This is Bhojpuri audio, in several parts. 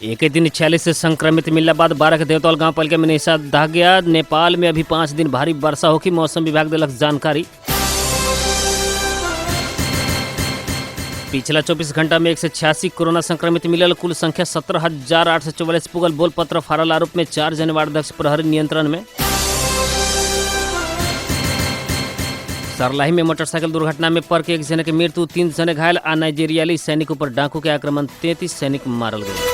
एक ही दिन 46 से संक्रमित मिलने बाद 12 के देवतौल गांव पालिका में निषेधाज्ञा। नेपाल में अभी 5 दिन भारी वर्षा होगी, मौसम विभाग दिलक जानकारी। पिछला 24 घंटा में 186 कोरोना संक्रमित मिलल, कुल संख्या 17,844 पुगल। बोल पत्र फारल आरोप में 4 जने वार्ड अध्यक्ष प्रहरी नियंत्रण में। सरलाही में मोटरसाइकिल दुर्घटना में पर के 1 जने के मृत्यु, 3 जने घायल आ नाइजीरियाली सैनिक ऊपर डाकू के आक्रमण, 33 सैनिक मारल गए।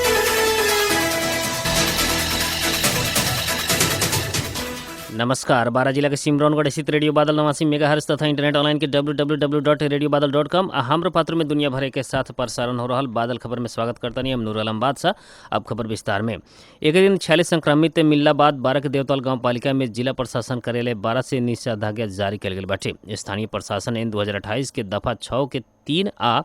नमस्कार, बारा जिला के सिमरौनगढ़ स्थित रेडियो बादल 89 मेगाहर्ट्ज तथा इंटरनेट ऑनलाइन के www.radiobadal.com आ हाम्रो पात्र में दुनिया भर के साथ प्रसारण हो रहा बादल खबर में स्वागत करता नहीं हम नूर आलम बादशाह। अब खबर विस्तार में। एक दिन 46 संक्रमित मिलला बाद 12 के देवतौल गांव पालिका में जिला प्रशासन कार्यालय 12 से निषेधाज्ञा जारी कल गई बाटे। स्थानीय प्रशासन एन 2028 के दफा 6 के 3 आ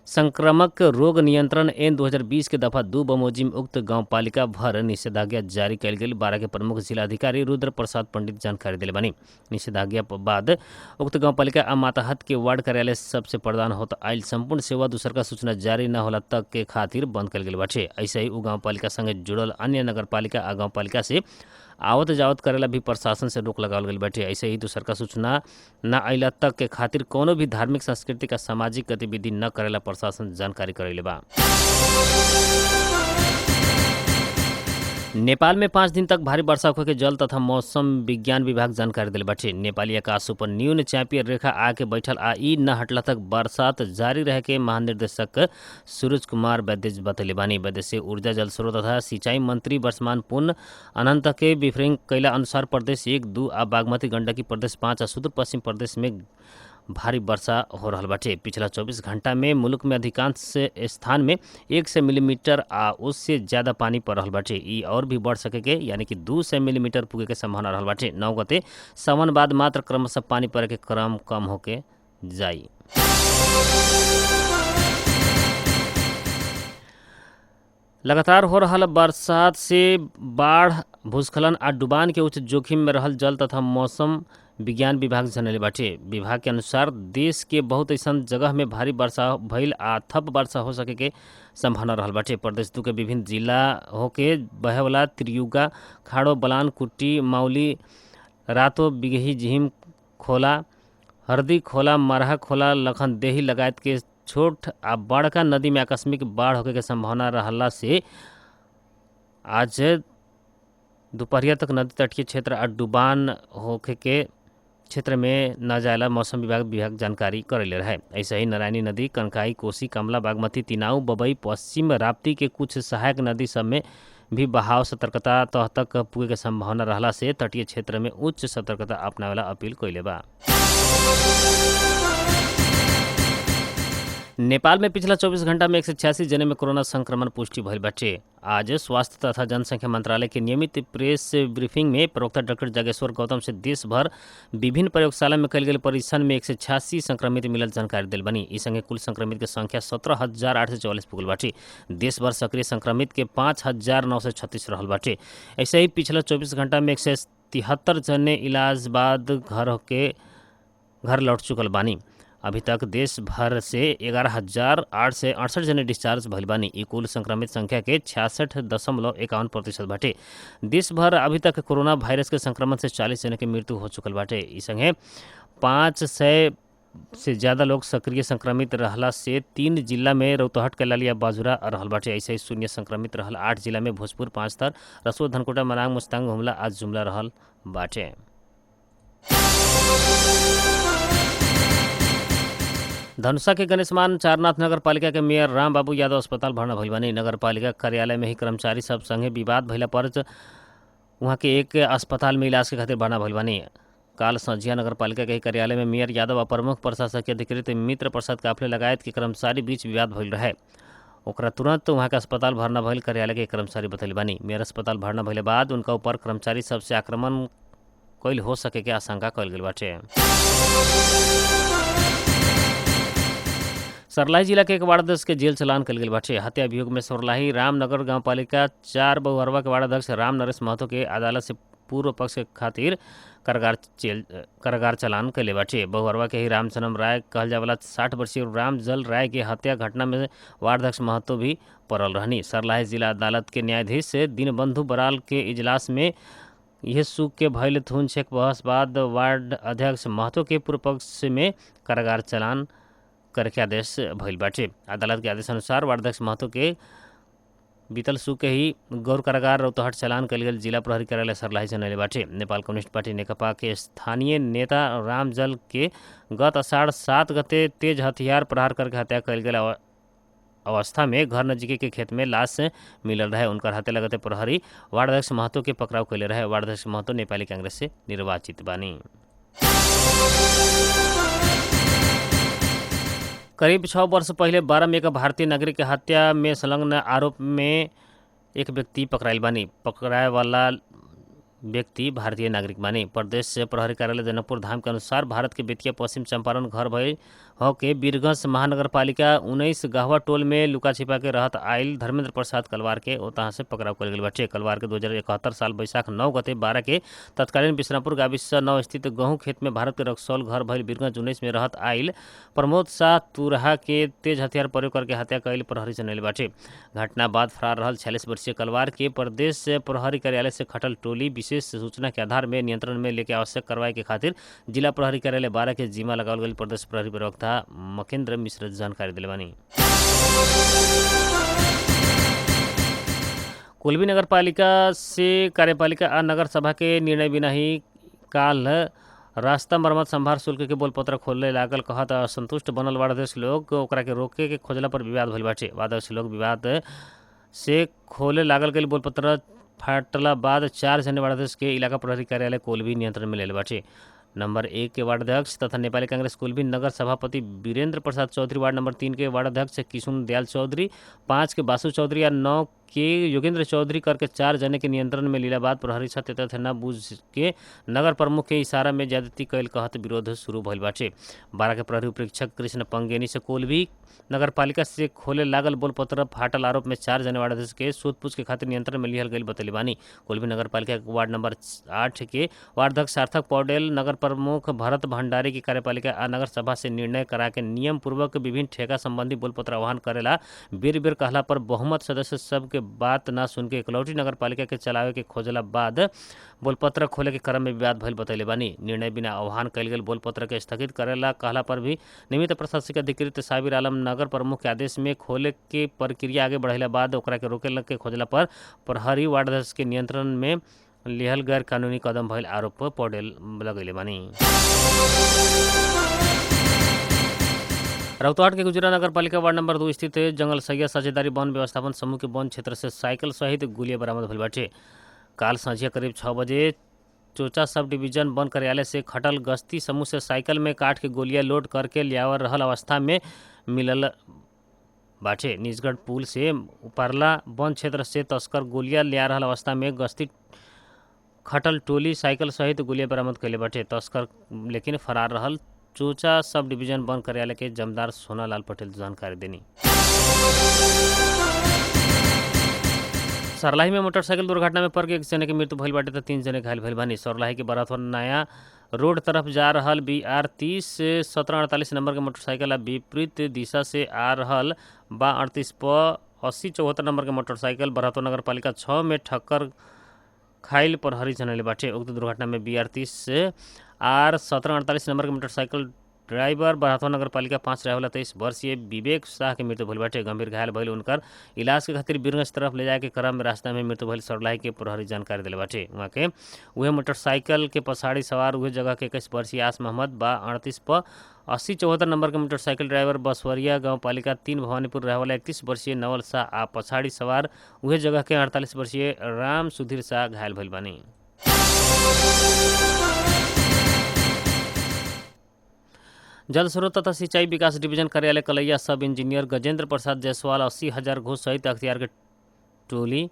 संक्रामक रोग नियंत्रण एन 2020 के दफा 2 बमोजिम उक्त गांव पालिका भर निषेधाज्ञा जारी कल गई। 12 के प्रमुख जिलाधिकारी रुद्र प्रसाद पंडित जानकारी दिले बनी। निषेधाज्ञा बाद उक्त गांव पालिका आ माताहत के वार्ड कार्यालय सबसे प्रदान होता आयल संपूर्ण सेवा दूसर का सूचना जारी न होला तक के खातिर बंद कल गई बाटे। ऐसे ही उ गाँव पालिका संगे जुड़ल अन्य नगर पालिका आ गाँव पालिका से आवत जावत करेला भी प्रशासन से रोक लगावल गई बाटे। ऐसे ही दूसर का सूचना न अला तक के खातिर कोनो भी धार्मिक सांस्कृतिक आ सामाजिक गतिविधि न करेला प्रशासन जानकारी करैले बा। नेपाल में 5 दिन तक भारी वर्षा होखे के जल तथा मौसम विज्ञान विभाग जानकारी दिले बाटे। नेपाली आकाश ऊपर न्यून चापीय रेखा आके बैठल आ ई न हटला तक बरसात जारी रहे के महानिर्देशक सूरज कुमार वैद्य बतैले बानी। वैद्य से ऊर्जा जल स्रोत तथा सिंचाई मंत्री वर्षमान पुन अनंत के ब्रीफिंग कैला अनुसार प्रदेश 1, 2 आ बागमती गंडकी प्रदेश 5 आ सुदूर पश्चिम प्रदेश में भारी वर्षा हो रहा बाटे। पिछला 24 घंटा में मुल्क में अधिकांश स्थान में 100 मिलीमीटर आ उससे ज़्यादा पानी पड़ रहा बाटे। ई और भी बढ़ सके के यानी कि 200 मिलीमीटर पुगे के संभावना रहा बाटे। 9 गते सावन बाद मात्र क्रमशः पानी पड़े के क्रम कम होके जाई। लगातार हो रहा बरसात से बाढ़, भूस्खलन आ डुबान के उच्च जोखिम में रहल जल तथा मौसम विज्ञान विभाग जनले बाटे। विभाग के अनुसार देश के बहुत ऐसा जगह में भारी वर्षा भइल आ थप वर्षा हो सके के संभावना रहल बाटे। प्रदेश 2 के विभिन्न जिला होके बहेवाला त्रियुगा, खाड़ो, बलान, कुट्टी, माउली, रातो, बिगही, जिहिम खोला, हरदी खोला, मरहा खोला, लखनदेही लगायत के छोट आ बड़का नदी में आकस्मिक बाढ़ होके के संभावना रहला से आज दोपहरिया तक नदी तटीय क्षेत्र आ डुबान होके के क्षेत्र में न जायला मौसम विभाग जानकारी करैले रहे। ऐसे ही नारायणी नदी, कनकाई, कोसी, कमला, बागमती, तिनाऊ, बबई, पश्चिम राप्ती के कुछ सहायक नदी सब में भी बहाव सतर्कता तह तक पुगे के संभावना रहला से तटीय क्षेत्र में उच्च सतर्कता अपनावेला अपील कैले बा। नेपाल में पिछला 24 घंटा में 186 जने में कोरोना संक्रमण पुष्टि भइल बाटे। आज स्वास्थ्य तथा जनसंख्या मंत्रालय के नियमित प्रेस ब्रीफिंग में प्रवक्ता डॉक्टर जागेश्वर गौतम से देश भर विभिन्न प्रयोगशाला में कल गए परीक्षण में 186 संक्रमित मिलल जानकारी दिल बनी। इस संगे कुल संक्रमित के संख्या 17,844 पुगल बाटे। देश भर सक्रिय संक्रमित के 5,936 रहल बाटे। ऐसे ही पिछला 24 घंटा में 173 जने इलाज बाद घर लौट चुकल बानी। अभी तक देश भर से 11,868 जने डिस्चार्ज भइल बानी। ई कुल संक्रमित संख्या के 66.51% बाटे। देश भर अभी तक कोरोना वायरस के संक्रमण से 40 जने के मृत्यु हो चुकल बाटे। इस संगे 500 से ज़्यादा लोग सक्रिय संक्रमित रहला से 3 जिला में रौतहट, कैलालिया, बाजुरा रहल बाटे। ऐसे ही शून्य संक्रमित रहल 8 जिला में भोजपुर, पाँचतर, रसुआ, धनकुटा, मनांग, मुस्तांग, हुमला आ जुमला रहल बाटे। धनुषा के गणेशमान चारनाथ नगर पालिका के मेयर राम बाबू यादव अस्पताल भर्ना भइल बानी। नगर पालिका कार्यालय में ही कर्मचारी सब संगे विवाद भइला पर वहाँ के एक अस्पताल में इलाज के खातिर भर्ना भइल बानी। काल संझिया नगर पालिका के ही कार्यालय में मेयर यादव और प्रमुख प्रशासकीय अधिकृत मित्र प्रसाद काफले लगायत के कर्मचारी बीच विवाद भइल रहे। ओकरा तुरंत वहाँ के अस्पताल भर्ना भइल कार्यालय के कर्मचारी बतैले बानी। मेयर अस्पताल भर्ना भइले बाद उनका ऊपर कर्मचारी सबसे आक्रमण कैल हो सके के आशंका कैल गेल बाटे। सरलाही जिला के एक वार्ड अध्यक्ष के जेल चलान कल गेल बाटे। हत्या अभियोग में सरलाही रामनगर गांव पालिका 4 बहुअरवा के वार्ड अध्यक्ष राम नरेश महतो के अदालत से पूर्व पक्ष के खातिर कारागार चलान कैले बाटे। बहुअरवा के ही रामचंद्र राय कहल जावला 60 वर्षीय रामजल राय के हत्या घटना में वार्ड अध्यक्ष महतो भी पड़ल रहनी। सरलाही जिला अदालत के न्यायाधीश दीनबंधु बराल के इजलास में यह सुख के भयल थून छेक बहस बाद वार्ड अध्यक्ष महतो के पूर्व पक्ष में कारागार चलान करे के आदेश भइल बाटे। अदालत के आदेश अनुसार वार्ड अध्यक्ष महतो के बीतल सुख के ही गौर कारागार रौतहट चलान कल गेल जिला प्रहरी कार्यालय सरलाही जनैले बाटे। नेपाल कम्युनिस्ट पार्टी नेकपा के स्थानीय नेता रामजल के गत आषाढ़ 7 गते तेज हथियार प्रहार करके हत्या कल गेल अवस्था में घर नजीक के खेत में लाश मिलल रहे। उनकर हत्या लगते प्रहरी वार्ड अध्यक्ष महतो के पकड़ाव कैले रहे। वार्ड अध्यक्ष महतो नेपाली कांग्रेस से निर्वाचित बानी। करीब 6 वर्ष पहले 12 में एक भारतीय नागरिक के हत्या में संलग्न आरोप में एक व्यक्ति पकड़ाइल बानी। पकड़ाए वाला व्यक्ति भारतीय नागरिक बानी। प्रदेश से प्रहरी कार्यालय जनकपुर धाम के अनुसार भारत के बेतिया पश्चिम चंपारण घर भय हो के वीरगंज महानगर पालिका 19 गाहवा टोल में लुका छिपा के रहत आयल धर्मेंद्र प्रसाद कलवार के ओतहा से पकड़ाव कल गेल बाटे। कलवार के 2071 साल बैसाख 9 गते 12 के तत्कालीन विश्रामपुर गाविस 9 स्थित गहूँ खेत में भारत के रक्सौल घर भइल वीरगंज 19 में रहत आयल प्रमोद शाह तुरहा के तेज हथियार प्रयोग करके हत्या कैल प्रहरी जनैले बाटे। घटना बाद फरार रहल 46 वर्षीय कलवार के प्रदेश से प्रहरी कार्यालय से खटल टोली विशेष सूचना के आधार में नियंत्रण में लेके आवश्यक कार्रवाई के खातिर जिला प्रहरी कार्यालय 12 के जिम्मा लगावल गई। प्रदेश प्रहरी प्रवक्ता मकेंद्र मिश्र जानकारी दिले बानी। कोल्बी नगर पालिका से कार्यपालिका आ नगर सभा के निर्णय बिना ही काल रास्ता मरम्मत संभार शुल्क के बोलपत्र खोले लागल कहत असंतुष्ट बनल वार्ड अध्यक्ष लोग ओकरा के रोके के खोजला पर विवाद भइल बाटे। वार्ड अध्यक्ष लोग विवाद से खोले लागल गई बोलपत्र फाटला बाद 4 जने वार्ड अध्यक्ष के इलाका प्रहरी कार्यालय कोल्बी नियंत्रण में ले बाटे। नंबर 1 के वार्ड अध्यक्ष तथा नेपाली कांग्रेस कोल्बी नगर सभापति वीरेंद्र प्रसाद चौधरी, वार्ड नंबर 3 के वार्ड अध्यक्ष किशुन दयाल चौधरी, 5 के बासु चौधरी और 9 के योगेंद्र चौधरी करके 4 जने के नियंत्रण में लीला बाद प्रहरी सत्य तथ्य न बूझ के नगर प्रमुख के इशारा में ज्यादती कैल कहत विरोध शुरू भइल बाटे। 12 के प्रहरी उपरीक्षक कृष्ण पंगेनी से कोल्बी नगर पालिका से खोले लागल बोलपत्र फाटल आरोप में 4 जने वार्ड अध्यक्ष के सूझबूझ के खातिर नियंत्रण में लिहल गई बतैले बानी। कोल्बी नगर पालिका के वार्ड नंबर 8 के वार्ड अध्यक्ष सार्थक पौडेल, नगर प्रमुख भरत भंडारी की कार्यपालिका आ नगर सभा से निर्णय करा के नियम पूर्वक विभिन्न ठेका संबंधी बोलपत्र आह्वान करेला बेर बेर कहला पर बहुमत सदस्य सब के बात ना सुन के इकलौटी नगर पालिका के चलावे के खोजला बाद बोलपत्र खोले के क्रम में विवाद भइल बतैले बानी। निर्णय बिना आह्वान कैल गेल बोलपत्र के स्थगित करेला कहला पर भी निमित्त प्रशासनिक अधिकृत साबिर आलम नगर प्रमुख के आदेश में खोले के प्रक्रिया आगे बढ़ेला बाद ओकरा के रोके के खोजला पर प्रहरी वार्ड अध्यक्ष के नियंत्रण में लिहल गैर कानूनी कदम भइल आरोप पौडेल लगैले बानी। रौतहट के गुजरा नगर पालिका वार्ड नंबर 2 स्थित जंगल सैया साझेदारी वन व्यवस्थापन समूह के वन क्षेत्र से साइकिल सहित गोलियां बरामद भइल बाटे। काल संझिया करीब 6 बजे चोचा सब डिवीजन वन कार्यालय से खटल गश्ती समूह से साइकिल में काट के गोलियां लोड करके लियावर रहल अवस्था में मिलल बाटे। निजगढ़ पुल से उपरला वन क्षेत्र से तस्कर गोलियां लिया रहल अवस्था में गश्ती खटल टोली साइकिल सहित गोलियां बरामद कैले बाटे। तस्कर लेकिन फरार रहल। चोचा सब डिवीजन वन कार्यालय के जमदार सोनालाल पटेल जानकारी देनी। सरलाही में मोटरसाइकिल दुर्घटना में पड़ के 1 जने की मृत्यु भइल बाटे तो 3 जने घायल भइल बानी। सरलाही के बराथवा नया रोड तरफ जा रहल BR 30 1748 नंबर के मोटरसाइकिल विपरीत दिशा से आ रहल बा 38 प 80 74 नंबर के मोटरसाइकिल बराथवा नगर पालिका 6 में ठक्कर खाइल प्रहरी जनैले बाटे। उक्त दुर्घटना में BR 30 R 1748 नंबर के मोटरसाइकिल ड्राइवर बराथवा नगर पालिका 5 रहेवाला 23 वर्षीय विवेक शाह के मृत्यु भइल बाटे। गंभीर घायल भइल उनकर इलाज के खातिर वीरगंज तरफ ले जाए के क्रम में रास्ता में मृत्यु भइल सरलाही के प्रहरी जानकारी दिले बाटे। वहाँ के उहे मोटरसाइकिल के पछाड़ी सवार उहे जगह के 21 वर्षीय आस मोहम्मद बा 38 प 80 74 नंबर के मोटरसाइकिल ड्राइवर बसवरिया गांव पालिका 3 भवानीपुर रहेवाला 31 वर्षीय नवल शाह आ पछाड़ी सवार उहे जगह के 48 वर्षीय राम सुधीर शाह घायल भइल बानी। जल स्रोत तथा सिंचाई विकास डिवीजन कार्यालय कलैया सब इंजीनियर गजेंद्र प्रसाद जायसवाल 80,000 घूस सहित अख्तियार के टोली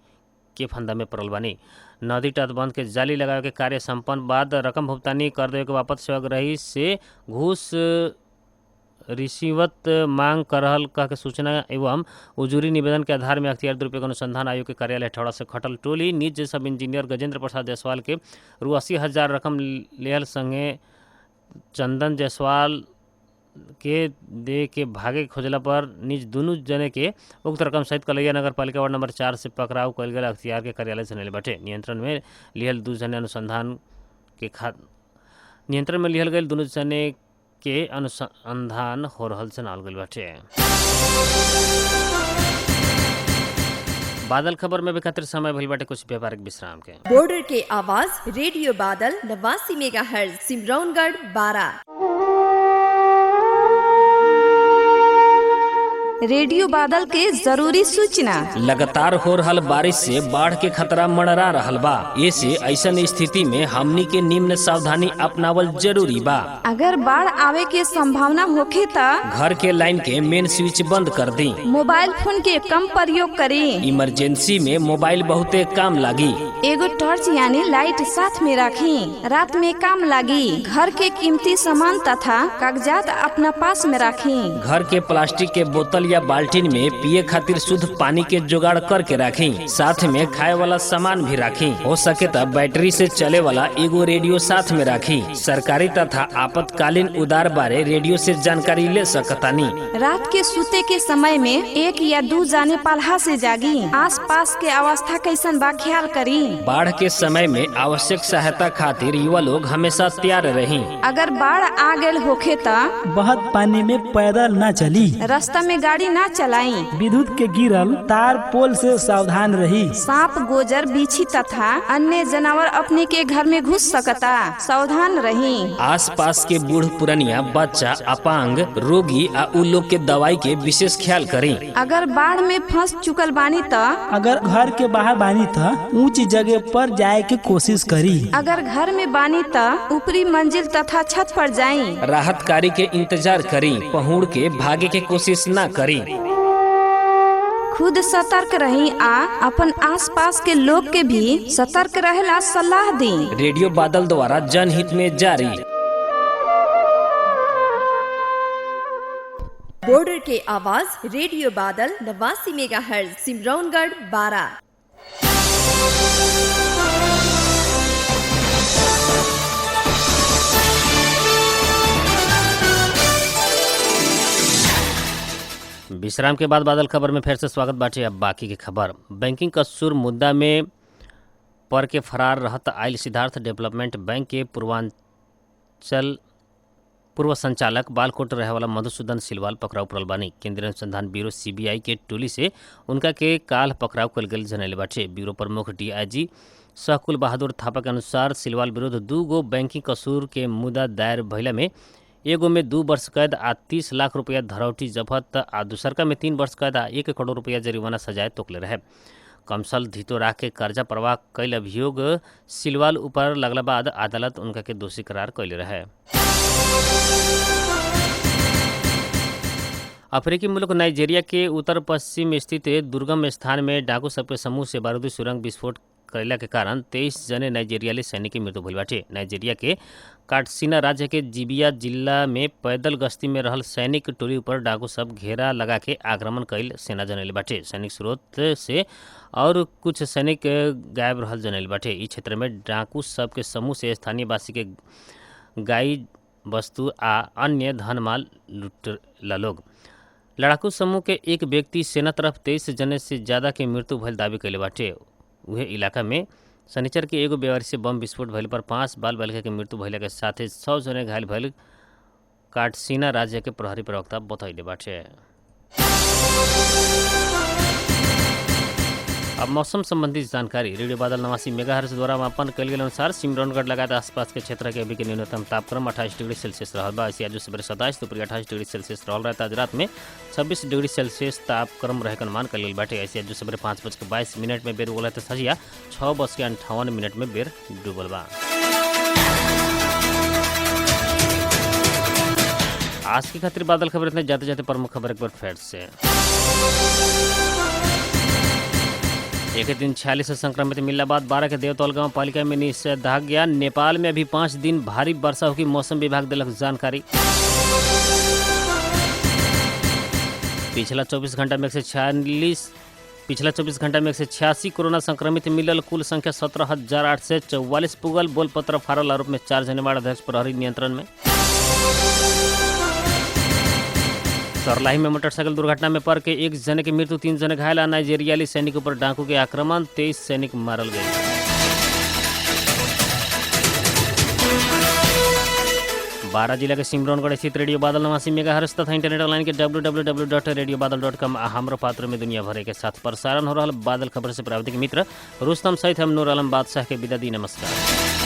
के फंदा में पड़ल बानी। नदी तटबंध के जाली लगावे के कार्य संपन्न बाद रकम भुगतानी कर देवे के वापस सेवाग्राही से घूस रिश्वत मांग कर रहल कह के सूचना एवं उजूरी निवेदन के आधार में अख्तियार दुरुपयोग अनुसंधान आयोग के कार्यालय हथौड़ा से खटल टोली निज सब इंजीनियर गजेंद्र प्रसाद जायसवाल के 80,000 रकम लेहल संगे चंदन जायसवाल के दे के भागे खोजला पर निज दुनू जने के उक्त रकम सहित कलैया नगर पालिका वार्ड नंबर 4 से पकड़ाव कल गया अख्तियार के कार्यालय से बाटे। नियंत्रण में लिहल दू जने अनुसंधान के नियंत्रण में लिहल गए दुनू जने के अनुसंधान हो रहल जनाल गइल बाटे। बादल खबर में भी खातिर समय भइल बाटे कुछ व्यापारिक विश्राम के। बॉर्डर के आवाज रेडियो बादल 89 मेगाहर्ट्ज सिमरौनगढ़ 12। रेडियो बादल के जरूरी सूचना। लगातार हो रहल बारिश से बाढ़ के खतरा मंडरा रहल बा। ऐसे ऐसन स्थिति में हमनी के निम्न सावधानी अपनावल जरूरी बा। अगर बाढ़ आवे के संभावना होखे त घर के लाइन के मेन स्विच बंद कर दी। मोबाइल फोन के कम प्रयोग करी। इमरजेंसी में मोबाइल बहुते काम लागी। एगो टॉर्च यानी लाइट साथ में रखी, रात में काम लागी। घर के कीमती सामान तथा कागजात अपना पास में रखी। घर के प्लास्टिक के बोतल या बाल्टीन में पिए खातिर शुद्ध पानी के जुगाड़ करके राखी। साथ में खाए वाला सामान भी राखी। हो सके तब बैटरी से चले वाला एगो रेडियो साथ में राखी। सरकारी तथा आपातकालीन उधार बारे रेडियो से जानकारी ले सकतानी। रात के सूते के समय में 1 या 2 जाने पाल्हा से जागी। आस पास के अवस्था कैसन बा ख्याल करी। बाढ़ के समय में आवश्यक सहायता खातिर युवा लोग हमेशा तैयार रही। अगर बाढ़ आ गए होखे त बहुत पानी में पैदल न चली। रास्ता में गाड़ी ना चलाई। विद्युत के गिरल तार पोल से सावधान रही। सांप, गोजर, बिच्छी तथा अन्य जानवर अपने के घर में घुस सकता, सावधान रही। आस पास के बूढ़ पुरनिया, बच्चा, अपांग, रोगी आ उ लोग के दवाई के विशेष ख्याल करी। अगर बाढ़ में फंस चुकल बानी त अगर घर के बाहर बानी त ऊंच जगह पर जाए के कोशिश करी। अगर घर में बानी त ऊपरी मंजिल तथा छत पर जाई। राहत कार्य के इंतजार करी। पहुड़ के भागे के कोशिश न करी। खुद सतर्क रही आ अपन आसपास के लोग के भी सतर्क रहेला सलाह दी। रेडियो बादल द्वारा जनहित में जारी। बॉर्डर के आवाज रेडियो बादल 89 मेगाहर्ट्ज सिमरौनगढ़ 12। विश्राम के बाद बादल खबर में फिर से स्वागत बाटे। अब बाकी की खबर। बैंकिंग कसूर मुद्दा में पर के फरार रहत आयल सिद्धार्थ डेवलपमेंट बैंक के पूर्व संचालक बालकोट रहे वाला मधुसूदन सिलवाल पकड़ाव पड़ल बानी। केंद्रीय अनुसंधान ब्यूरो CBI के टोली से उनका के काल पकड़ाव कल गल जनैले बाटे। ब्यूरो प्रमुख DIG सहकुल बहादुर थापा के अनुसार सिलवाल विरुद्ध 2 गो बैंकिंग कसूर के मुद्दा दायर भइला में एगो में 2 वर्ष कैद आ 30 लाख रुपया धरौटी जब्त आ दूसरका में 3 वर्ष कैद आ 1 करोड़ रुपया जरिमाना सजाए तोकले रहे। कमसल धितो राख के कर्जा प्रवाह कैल अभियोग सिलवाल ऊपर लगला बाद अदालत उनका के दोषी करार कैले रहे। अफ्रीकी मुल्क नाइजीरिया के उत्तर पश्चिम स्थित दुर्गम स्थान में डाकू सबके समूह से बारूदी सुरंग विस्फोट करेला के कारण 23 जने नाइजीरियाली सैनिक की मृत्यु भइल बाटे। नाइजीरिया के काटसिना राज्य के जिबिया जिला में पैदल गश्ती में रहल सैनिक टोली ऊपर डाकू सब घेरा लगा के आक्रमण कैल सेना जनैले बाटे। सैनिक स्रोत से और कुछ सैनिक गायब रहल जनैले बाटे। इस क्षेत्र में डाकू सब के समूह से स्थानीय वासी के गाय वस्तु आ अन्य धन माल लूटला लोग। लड़ाकू समूह के एक व्यक्ति सेना तरफ 23 जने से ज़्यादा के मृत्यु भइल दावी कैले बाटे। उहे इलाका में शनिचर के एगो बेवारी से बम विस्फोट भइल पर 5 बाल बालिका के मृत्यु भइला के साथे 100 जने घायल भइल काटसिना राज्य के प्रहरी प्रवक्ता बतैले बाटे। अब मौसम संबंधी जानकारी। रेडियो बादल 89 मेगाहर्ट्ज द्वारा मापन कल गेल अनुसार सिमरौनगढ़ लगात आसपास के क्षेत्र के अभी के न्यूनतम तापक्रम 28 डिग्री सेल्सियस रहल बा। ऐसे आज सुबह 27 दोपहर 28 डिग्री सेल्सियस रहल रहता। आज रात में 26 डिग्री सेल्सियस तापक्रम रहे के अनुमान कल गेल बाटे। ऐसे आज सुबह 5:22 में बेर उगल है तो सजिया 6:58 में बेर डूबल बा। आज की खातिर बादल खबर इतने जाते जाते प्रमुख खबर एक बार फिर से। एक दिन 46 संक्रमित मिलने बाद 12 के देवतौल गांव पालिका में निषेधाज्ञा। नेपाल में अभी 5 दिन भारी वर्षा होगी, मौसम विभाग दिलक जानकारी। पिछला 24 घंटा में 186 कोरोना संक्रमित मिलल। कुल संख्या 17,844 पुगल। बोलपत्र फारल आरोप में 4 जनेवाड़ अध्यक्ष प्रहरी नियंत्रण में। सरलाही में मोटरसाइकिल दुर्घटना में पड़ के 1 जने की मृत्यु, 3 जने घायल। नाइजीरियाली सैनिक पर डाकू के आक्रमण, 23 सैनिक मारल गए। बारा जिला के सिमरौनगढ़ स्थित रेडियो बादल 89 मेगाहर्ट्ज तथा इंटरनेट ऑनलाइन के www.radiobadal.com हमरो पात्र में दुनिया भर के साथ प्रसारण हो रहा बादल खबर से प्राविधिक मित्र रुस्तम सहित हम नूर आलम बादशाह के विदा दी। नमस्कार।